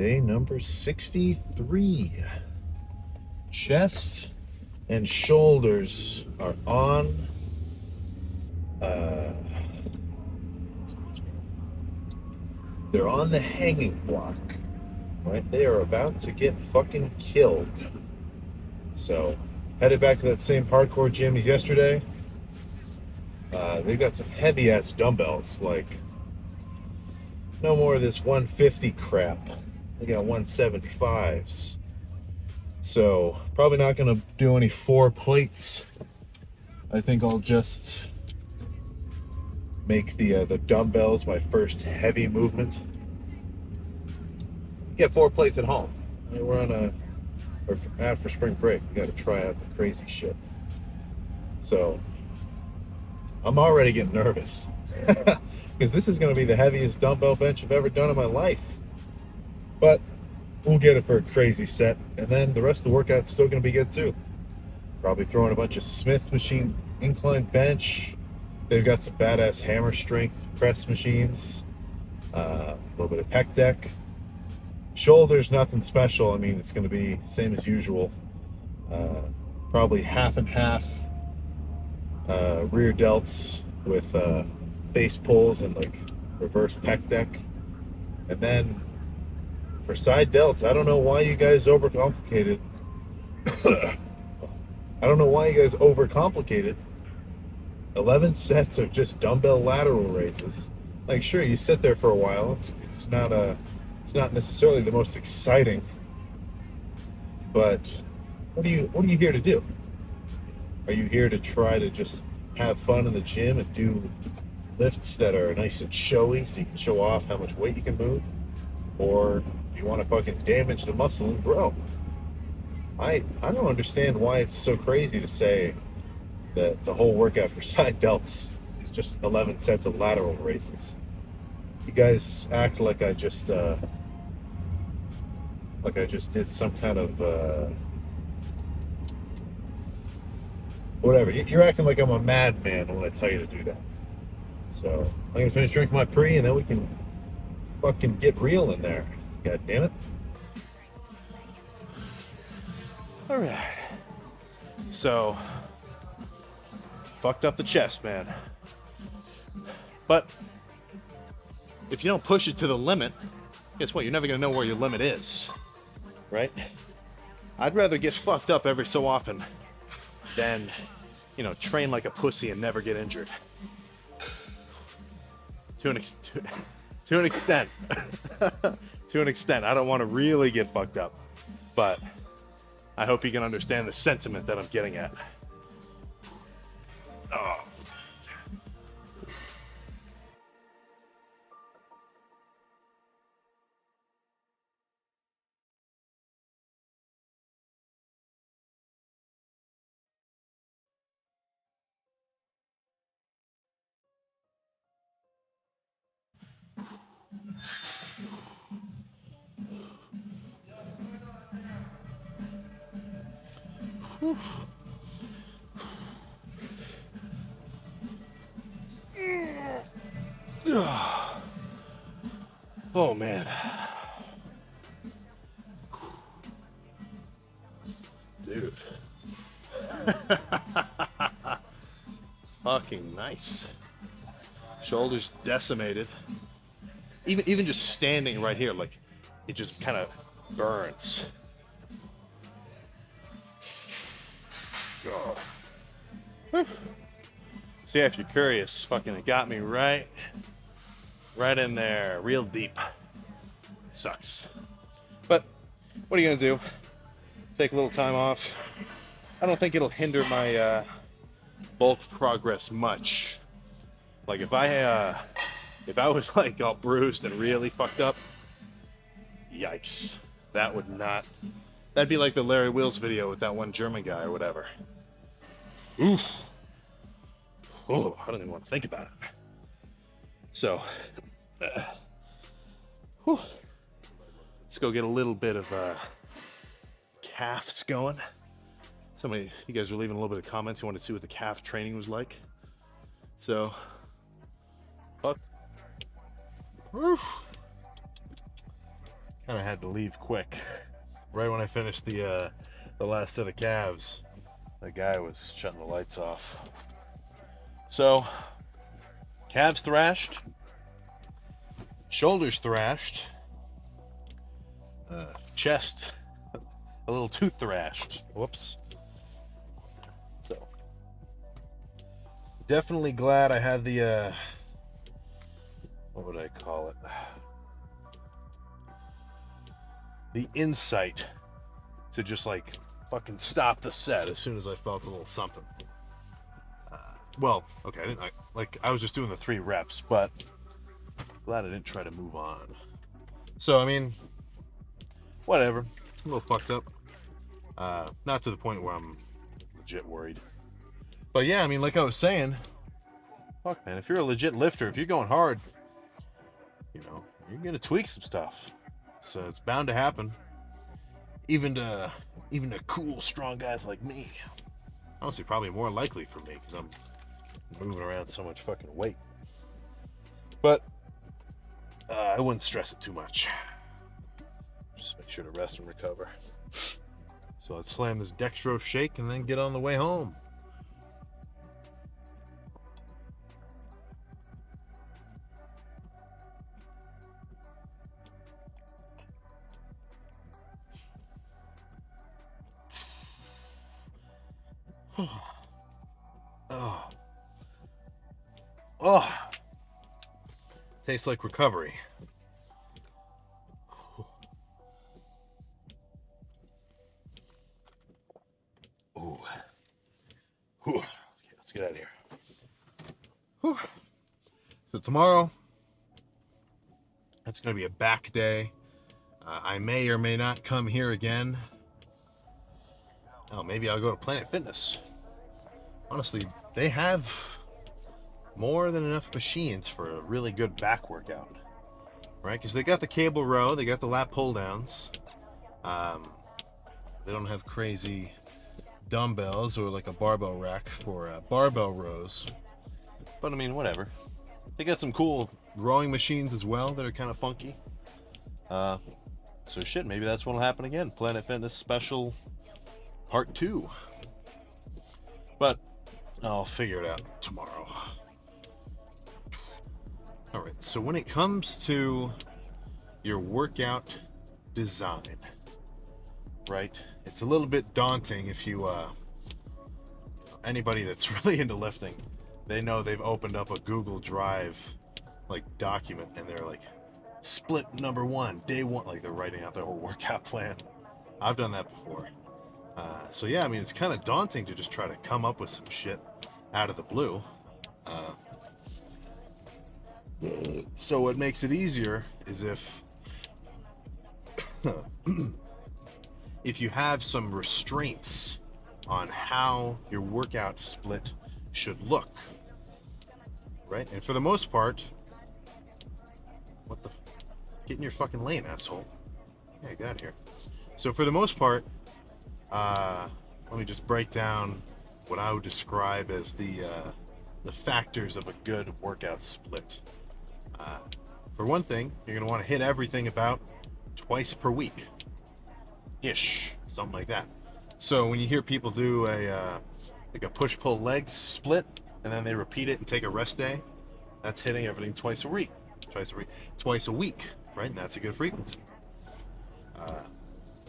Day number 63. Chest and shoulders are on. They're on the hanging block, right? They are about to get fucking killed. So, headed back to that same hardcore gym as yesterday. They've got some heavy ass dumbbells, like no more of this 150 crap. They got 175s. So, probably not going to do any 4 plates. I think I'll just make the dumbbells my first heavy movement. Get 4 plates at home. We're on out for spring break. We got to try out the crazy shit. So, I'm already getting nervous because this is going to be the heaviest dumbbell bench I've ever done in my life. But we'll get it for a crazy set, and then the rest of the workout's still going to be good too. Probably throwing a bunch of Smith machine incline bench. They've got some badass hammer strength press machines. A little bit of pec deck. Shoulders, nothing special. I mean, it's going to be same as usual. Probably half and half rear delts with face pulls and like reverse pec deck. And then for side delts, I don't know why you guys overcomplicate it. I don't know why you guys overcomplicate it. 11 sets of just dumbbell lateral raises. Like, sure, you sit there for a while. It's not necessarily the most exciting. But what are you here to do? Are you here to try to just have fun in the gym and do lifts that are nice and showy so you can show off how much weight you can move? Or do you want to fucking damage the muscle and grow? I don't understand why it's so crazy to say that the whole workout for side delts is just 11 sets of lateral raises. You guys act like I just did some kind of whatever. You're acting like I'm a madman when I tell you to do that. So I'm gonna finish drinking my pre, and then we can fucking get real in there. God damn it. All right. So fucked up the chest, man. But if you don't push it to the limit, guess what? You're never gonna know where your limit is, right? I'd rather get fucked up every so often than, train like a pussy and never get injured. To an extent. To an extent. I don't want to really get fucked up, but I hope you can understand the sentiment that I'm getting at. Oh. Whew. Oh man. Dude. Fucking nice. Shoulders decimated. Even just standing right here, like, it just kind of burns. Oh. So yeah, if you're curious, fucking it got me right in there, real deep. It sucks. But what are you gonna do? Take a little time off. I don't think it'll hinder my bulk progress much. Like if I was like all bruised and really fucked up, yikes. That'd be like the Larry Wheels video with that one German guy or whatever. Oof. Oh, I don't even want to think about it. So, let's go get a little bit of calves going. You guys were leaving a little bit of comments. You wanted to see what the calf training was like. So, calves kind of had to leave quick. Right when I finished the last set of calves, the guy was shutting the lights off. So, calves thrashed, shoulders thrashed, chest a little too thrashed. Whoops. So, definitely glad I had the, what would I call it? The insight to just like fucking stop the set as soon as I felt a little something. Well, okay, I was just doing the 3 reps, but glad I didn't try to move on. So, I mean, whatever. A little fucked up. Not to the point where I'm legit worried. But yeah, I mean, like I was saying, fuck, man, if you're a legit lifter, if you're going hard, you know, you're gonna tweak some stuff. So it's bound to happen. Even to cool, strong guys like me. Honestly, probably more likely for me because I'm moving around so much fucking weight. But I wouldn't stress it too much. Just make sure to rest and recover. So let's slam this dextrose shake and then get on the way home. Oh. Oh. Tastes like recovery. Ooh. Whew. Okay, let's get out of here. Whew. So tomorrow, it's going to be a back day. I may or may not come here again. Oh, maybe I'll go to Planet Fitness. Honestly, they have more than enough machines for a really good back workout, right? Because they got the cable row, they got the lat pull downs. They don't have crazy dumbbells or like a barbell rack for barbell rows. But I mean, whatever. They got some cool rowing machines as well that are kind of funky. So shit, maybe that's what'll happen again. Planet Fitness Special Part 2. But I'll figure it out tomorrow. All right, so when it comes to your workout design, right, it's a little bit daunting if you, anybody that's really into lifting, they know they've opened up a Google Drive, like, document, and they're like, split number 1, day 1, like they're writing out their whole workout plan. I've done that before. So yeah, I mean, it's kind of daunting to just try to come up with some shit out of the blue. So what makes it easier is if if you have some restraints on how your workout split should look, right? And for the most part, get in your fucking lane, asshole. Yeah, get out of here. So for the most part, let me just break down what I would describe as the factors of a good workout split. For one thing, you're going to want to hit everything about twice per week ish, something like that. So when you hear people do like a push-pull legs split and then they repeat it and take a rest day, that's hitting everything twice a week, right? And that's a good frequency.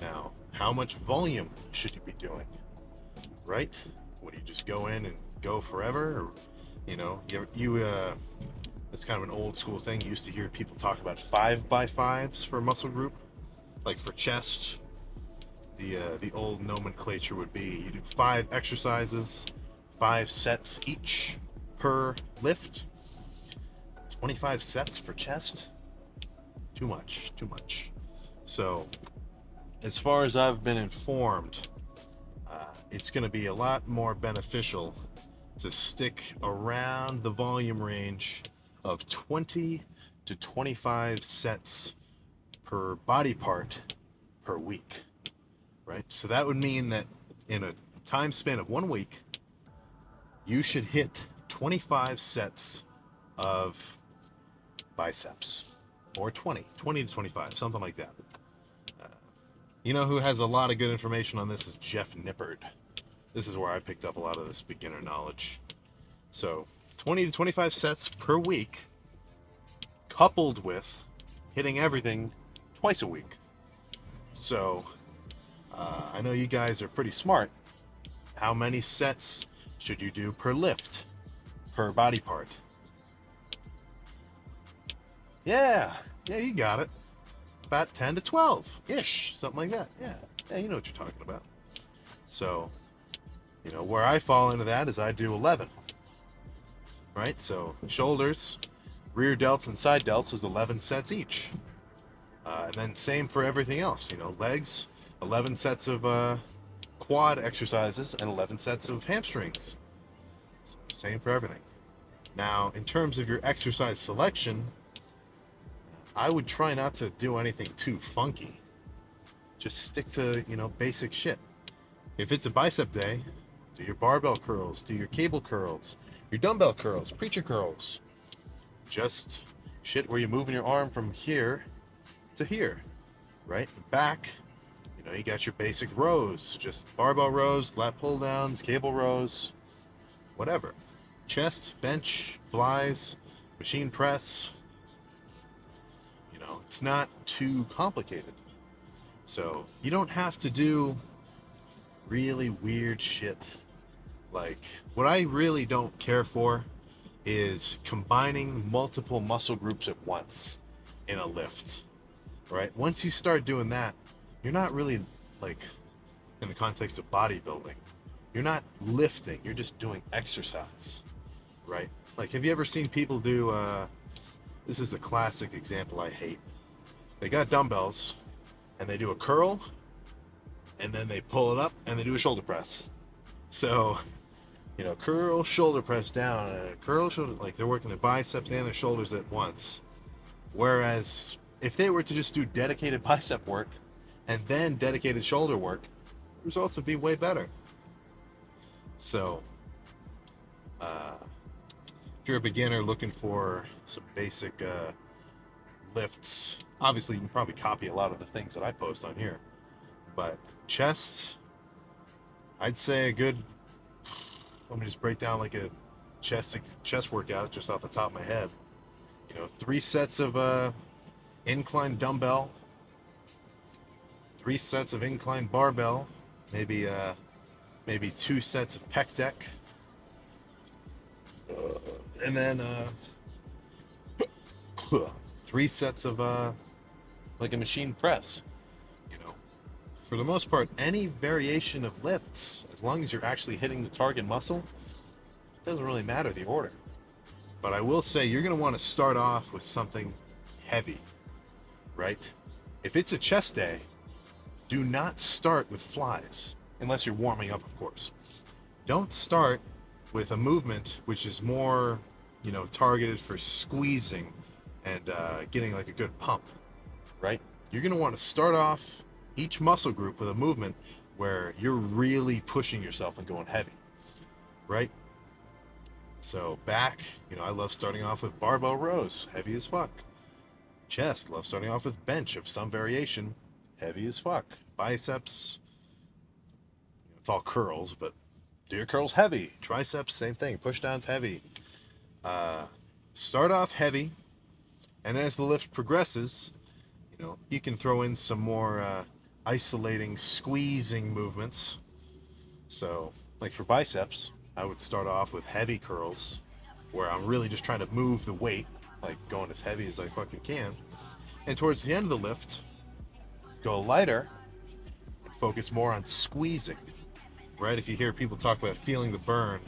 Now, how much volume should you be doing, right? Would you just go in and go forever, or you know, it's kind of an old school thing. You used to hear people talk about 5x5s for a muscle group, like for chest. The old nomenclature would be you do 5 exercises, 5 sets each per lift. 25 sets for chest? Too much. So, as far as I've been informed, it's going to be a lot more beneficial to stick around the volume range of 20 to 25 sets per body part per week, right? So that would mean that in a time span of 1 week, you should hit 25 sets of biceps, or 20 to 25, something like that. You know who has a lot of good information on this is Jeff Nippard. This is where I picked up a lot of this beginner knowledge. So 20 to 25 sets per week, coupled with hitting everything twice a week. So I know you guys are pretty smart. How many sets should you do per lift, per body part? Yeah, you got it. About 10 to 12-ish, something like that. Yeah, you know what you're talking about. So, where I fall into that is I do 11. Right? So, shoulders, rear delts, and side delts was 11 sets each. And then same for everything else. Legs, 11 sets of quad exercises and 11 sets of hamstrings. So, same for everything. Now, in terms of your exercise selection, I would try not to do anything too funky. Just stick to, basic shit. If it's a bicep day, do your barbell curls, do your cable curls, your dumbbell curls, preacher curls. Just shit where you're moving your arm from here to here, right? Back, you got your basic rows, just barbell rows, lat pull downs, cable rows, whatever. Chest, bench, flies, machine press. It's not too complicated. So you don't have to do really weird shit. Like, what I really don't care for is combining multiple muscle groups at once in a lift, right? Once you start doing that, you're not really, like, in the context of bodybuilding, you're not lifting, you're just doing exercise, right? Like, have you ever seen people do, this is a classic example I hate. They got dumbbells, and they do a curl, and then they pull it up, and they do a shoulder press. So, curl, shoulder press down, and curl, shoulder, like they're working their biceps and their shoulders at once. Whereas, if they were to just do dedicated bicep work, and then dedicated shoulder work, the results would be way better. So, if you're a beginner looking for some basic lifts, obviously you can probably copy a lot of the things that I post on here. But chest, I'd say a good, let me just break down like a chest workout just off the top of my head. 3 sets of incline dumbbell, 3 sets of incline barbell, maybe 2 sets of pec deck, and then 3 sets of like a machine press. For the most part, any variation of lifts, as long as you're actually hitting the target muscle, it doesn't really matter the order. But I will say you're going to want to start off with something heavy, right? If it's a chest day, do not start with flies, unless you're warming up, of course. Don't start with a movement which is more, targeted for squeezing and getting like a good pump, right? You're going to want to start off each muscle group with a movement where you're really pushing yourself and going heavy, right? So back, I love starting off with barbell rows, heavy as fuck. Chest, love starting off with bench of some variation, heavy as fuck. Biceps, it's all curls, but do your curls heavy. Triceps, same thing, push downs heavy. Start off heavy, and as the lift progresses, you can throw in some more isolating, squeezing movements. So, like for biceps, I would start off with heavy curls, where I'm really just trying to move the weight, like going as heavy as I fucking can. And towards the end of the lift, go lighter, and focus more on squeezing, right? If you hear people talk about feeling the burn,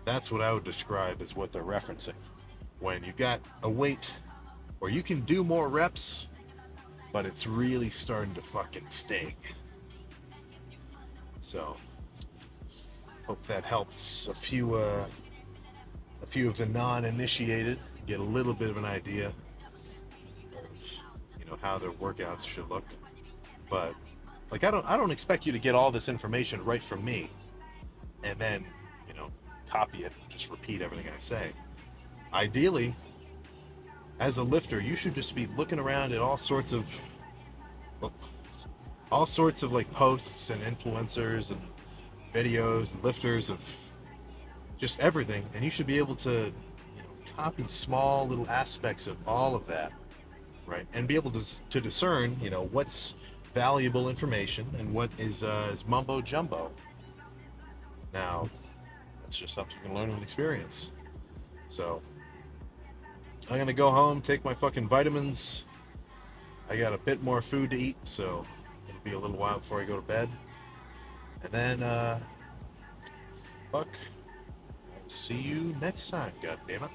that's what I would describe as what they're referencing. When you got a weight, or you can do more reps, but it's really starting to fucking sting. So, hope that helps a few of the non-initiated get a little bit of an idea of, how their workouts should look. But like, I don't expect you to get all this information right from me, and then copy it, just repeat everything I say. Ideally, as a lifter, you should just be looking around at all sorts of all sorts of like posts and influencers and videos and lifters of just everything, and you should be able to, copy small little aspects of all of that, right? And be able to discern, what's valuable information and what is mumbo jumbo. Now, that's just something you can learn with experience. So, I'm gonna go home, take my fucking vitamins. I got a bit more food to eat, so it'll be a little while before I go to bed. And then, fuck, I'll see you next time, God damn it.